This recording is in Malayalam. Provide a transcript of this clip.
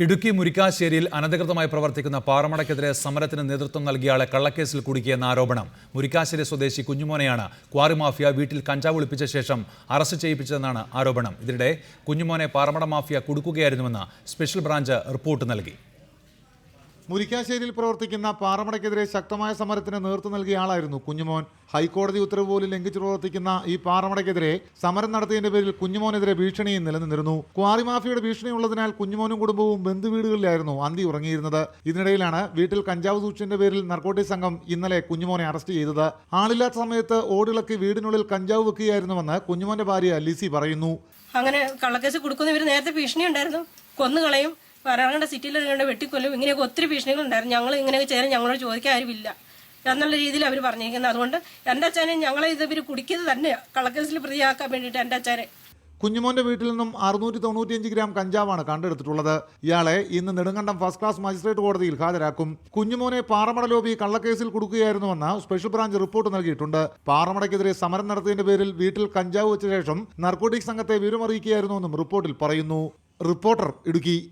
ഇടുക്കി മുരിക്കാശ്ശേരിയിൽ അനധികൃതമായി പ്രവർത്തിക്കുന്ന പാറമടയ്ക്കെതിരെ സമരത്തിന് നേതൃത്വം നൽകിയയാളെ കള്ളക്കേസിൽ കുടുക്കിയെന്ന ആരോപണം. മുരിക്കാശ്ശേരി സ്വദേശി കുഞ്ഞുമോനെയാണ് ക്വാറി മാഫിയ വീട്ടിൽ കഞ്ചാവ് ഒളിപ്പിച്ച ശേഷം അറസ്റ്റ് ചെയ്യിപ്പിച്ചതെന്നാണ് ആരോപണം. ഇതിനിടെ കുഞ്ഞുമോനെ പാറമട മാഫിയ കുടുക്കുകയായിരുന്നുവെന്ന് സ്പെഷ്യൽ ബ്രാഞ്ച് റിപ്പോർട്ട് നൽകി. മുരിക്കാശ്ശേരിയിൽ പ്രവർത്തിക്കുന്ന പാറമടയ്ക്കെതിരെ ശക്തമായ സമരത്തിന് നേതൃത്വം നൽകിയ ആളായിരുന്നു കുഞ്ഞുമോൻ. ഹൈക്കോടതി ഉത്തരവ് പോലും ലംഘിച്ചു പ്രവർത്തിക്കുന്ന ഈ പാറമടയ്ക്കെതിരെ സമരം നടത്തിയതിന്റെ പേരിൽ കുഞ്ഞുമോനെതിരെ ഭീഷണിയും നിലനിന്നിരുന്നു. ക്വാറി മാഫിയയുടെ ഭീഷണിയുള്ളതിനാൽ കുഞ്ഞുമോനും കുടുംബവും ബന്ധുവീടുകളിലായിരുന്നു അന്തി ഉറങ്ങിയിരുന്നത്. ഇതിനിടയിലാണ് വീട്ടിൽ കഞ്ചാവ് സൂക്ഷിച്ചതിന്റെ പേരിൽ നർക്കോട്ടിക് സംഘം ഇന്നലെ കുഞ്ഞുമോനെ അറസ്റ്റ് ചെയ്തത്. ആളില്ലാത്ത സമയത്ത് ഓടിളക്കി വീടിനുള്ളിൽ കഞ്ചാവ് വെക്കുകയായിരുന്നുവെന്ന് കുഞ്ഞുമോന്റെ ഭാര്യ ലിസി പറയുന്നു. അങ്ങനെ കള്ളക്കേസ് കൊടുക്കുന്ന ഇവർ നേരത്തെ ഭീഷണി ഉണ്ടായിരുന്നു, കൊന്നുകളയും, വരാങ്ങണ്ട സിറ്റിയിലുള്ള വെട്ടിക്കൊല്ലും, ഇങ്ങനെയൊക്കെ ഒത്തിരി ഭീഷണികളുണ്ടായിരുന്നു. ഞങ്ങൾ ഇങ്ങനെയൊക്കെ ചെയ്യാൻ ഞങ്ങളോട് ചോദിക്കാൻ ആരുമില്ല എന്നുള്ള രീതിയിൽ അവർ പറഞ്ഞിരിക്കുന്നത്. അതുകൊണ്ട് എൻ്റെ അച്ഛനെ ഞങ്ങളെ ഇവർ കുടിക്കുന്നത് തന്നെ കള്ളക്കേസിൽ പ്രതിയാക്കാൻ വേണ്ടിയിട്ട് എൻ്റെ അച്ഛനെ. കുഞ്ഞുമോന്റെ വീട്ടിൽ നിന്നും 695 ഗ്രാം കഞ്ചാവാണ് കണ്ടെടുത്തിട്ടുള്ളത്. ഇയാളെ ഇന്ന് നെടുങ്കണ്ടം ഫസ്റ്റ് ക്ലാസ് മജിസ്ട്രേറ്റ് കോടതിയിൽ ഹാജരാക്കും. കുഞ്ഞുമോനെ പാറമട ലോബി കള്ളക്കേസിൽ കുടുക്കുകയായിരുന്നുവെന്ന് സ്പെഷ്യൽ ബ്രാഞ്ച് റിപ്പോർട്ട് നൽകിയിട്ടുണ്ട്. പാറമടയ്ക്കെതിരെ സമരം നടത്തിയതിന്റെ പേരിൽ വീട്ടിൽ കഞ്ചാവ് വെച്ച ശേഷം നർക്കോട്ടിക് സംഘത്തെ വിവരമറിയിക്കുകയായിരുന്നുവെന്നും റിപ്പോർട്ടിൽ പറയുന്നു. റിപ്പോർട്ടർ, ഇടുക്കി.